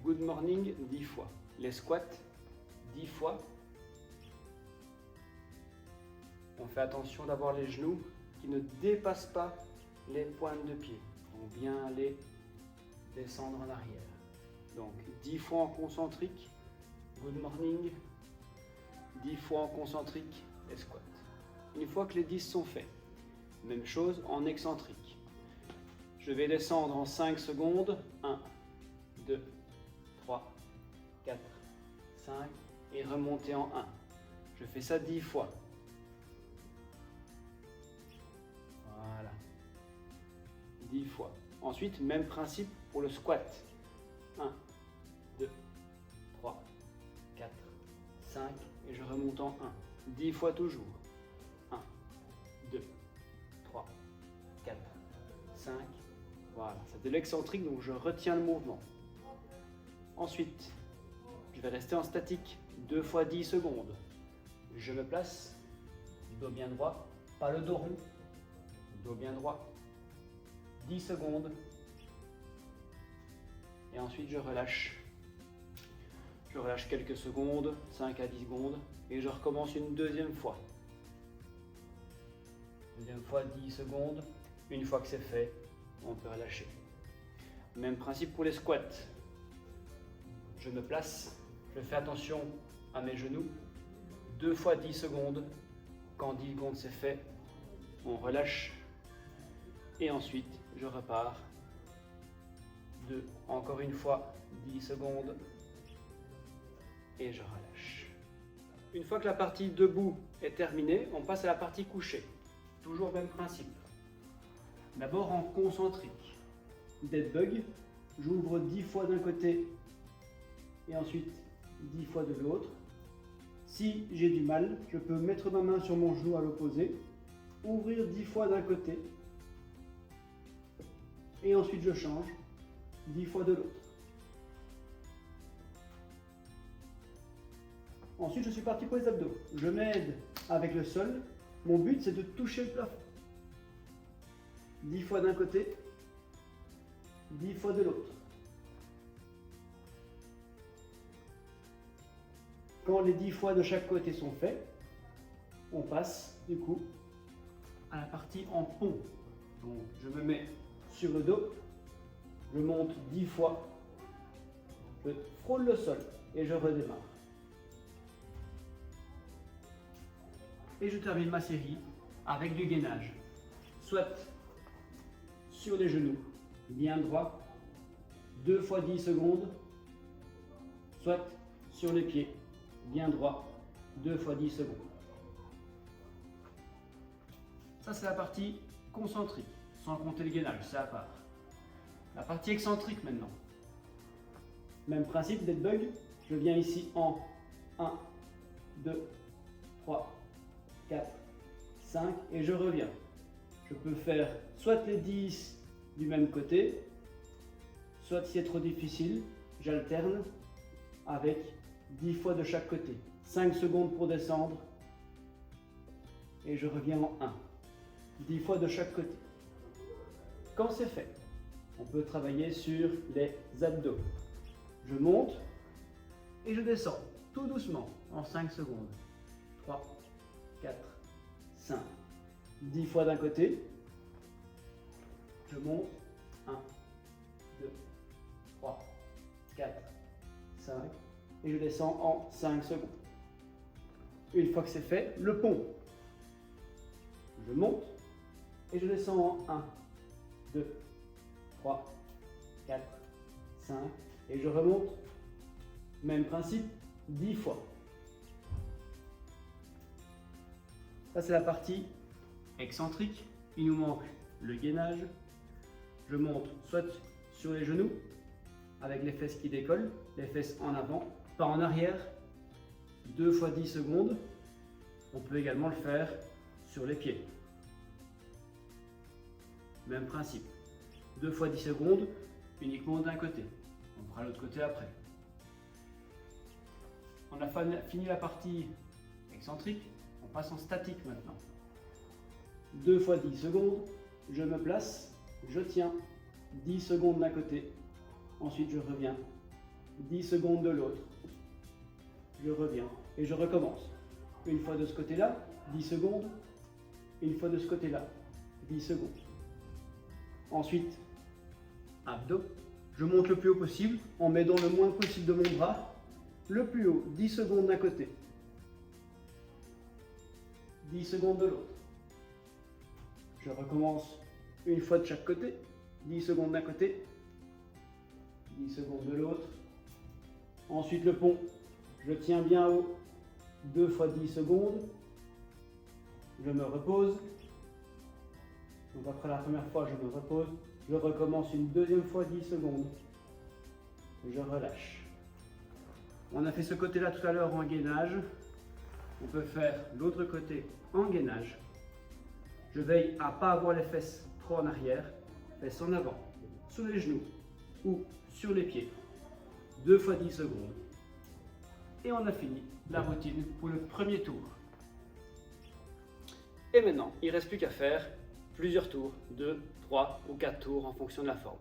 good morning 10 fois. Les squats 10 fois. On fait attention d'avoir les genoux qui ne dépassent pas les pointes de pied. Donc bien les descendre en arrière. Donc 10 fois en concentrique, good morning. 10 fois en concentrique, les squats. Une fois que les 10 sont faits, même chose en excentrique. Je vais descendre en 5 secondes. 1, 2, 3, 4, 5 et remonter en 1. Je fais ça 10 fois. Voilà. 10 fois. Ensuite, même principe pour le squat. 1, 2, 3, 4, 5 et je remonte en 1. 10 fois toujours. 1, 2, 3, 4, 5. Voilà, c'est de l'excentrique, donc je retiens le mouvement. Ensuite, je vais rester en statique 2 fois 10 secondes. Je me place, dos bien droit, pas le dos rond, dos bien droit. 10 secondes. Et ensuite, je relâche. Je relâche quelques secondes, 5 à 10 secondes, et je recommence une deuxième fois. Deuxième fois, 10 secondes. Une fois que c'est fait, on peut relâcher. Même principe pour les squats. Je me place, je fais attention à mes genoux. 2 fois 10 secondes. Quand 10 secondes c'est fait, on relâche. Et ensuite, je repars. Encore une fois, 10 secondes. Et je relâche. Une fois que la partie debout est terminée, on passe à la partie couchée. Toujours le même principe. D'abord en concentrique. Dead bug, j'ouvre 10 fois d'un côté et ensuite 10 fois de l'autre. Si j'ai du mal, je peux mettre ma main sur mon genou à l'opposé, ouvrir 10 fois d'un côté et ensuite je change 10 fois de l'autre. Ensuite, je suis parti pour les abdos. Je m'aide avec le sol. Mon but, c'est de toucher le plafond. 10 fois d'un côté, 10 fois de l'autre. Quand les 10 fois de chaque côté sont faits, on passe du coup à la partie en pont. Donc, je me mets sur le dos, je monte 10 fois, je frôle le sol et je redémarre. Et je termine ma série avec du gainage. Soit sur les genoux, bien droit, 2 fois 10 secondes, soit sur les pieds, bien droit, 2 fois 10 secondes. Ça, c'est la partie concentrique, sans compter le gainage, c'est à part. La partie excentrique maintenant. Même principe, dead bug, je viens ici en 1, 2, 3, 4, 5 et je reviens. Je peux faire soit les 10 du même côté, soit si c'est trop difficile, j'alterne avec 10 fois de chaque côté. 5 secondes pour descendre et je reviens en 1. 10 fois de chaque côté. Quand c'est fait, on peut travailler sur les abdos. Je monte et je descends tout doucement en 5 secondes. 3, 4, 5. 10 fois d'un côté. Je monte. 1, 2, 3, 4, 5. Et je descends en 5 secondes. Une fois que c'est fait, le pont. Je monte et je descends en 1, 2, 3, 4, 5. Et je remonte. Même principe, 10 fois. Ça, c'est la partie excentrique. Il nous manque le gainage. Je monte soit sur les genoux, avec les fesses qui décollent, les fesses en avant, pas en arrière. 2 fois 10 secondes. On peut également le faire sur les pieds. Même principe. 2 fois 10 secondes, uniquement d'un côté. On fera l'autre côté après. On a fini la partie excentrique. On passe en statique maintenant. 2 fois 10 secondes, je me place, je tiens 10 secondes d'un côté, ensuite je reviens 10 secondes de l'autre. Je reviens et je recommence. Une fois de ce côté-là, 10 secondes. Une fois de ce côté-là, 10 secondes. Ensuite, abdos. Je monte le plus haut possible en m'aidant le moins possible de mon bras. Le plus haut, 10 secondes d'un côté. 10 secondes de l'autre. Je recommence une fois de chaque côté. 10 secondes d'un côté. 10 secondes de l'autre. Ensuite le pont. Je tiens bien haut. 2 fois 10 secondes. Je me repose. Donc après la première fois, je me repose. Je recommence une deuxième fois 10 secondes. Je relâche. On a fait ce côté-là tout à l'heure en gainage. On peut faire l'autre côté en gainage. Je veille à ne pas avoir les fesses trop en arrière, fesses en avant, sur les genoux ou sur les pieds. 2 fois 10 secondes. Et on a fini la routine pour le premier tour. Et maintenant, il ne reste plus qu'à faire plusieurs tours, 2, 3 ou 4 tours en fonction de la forme.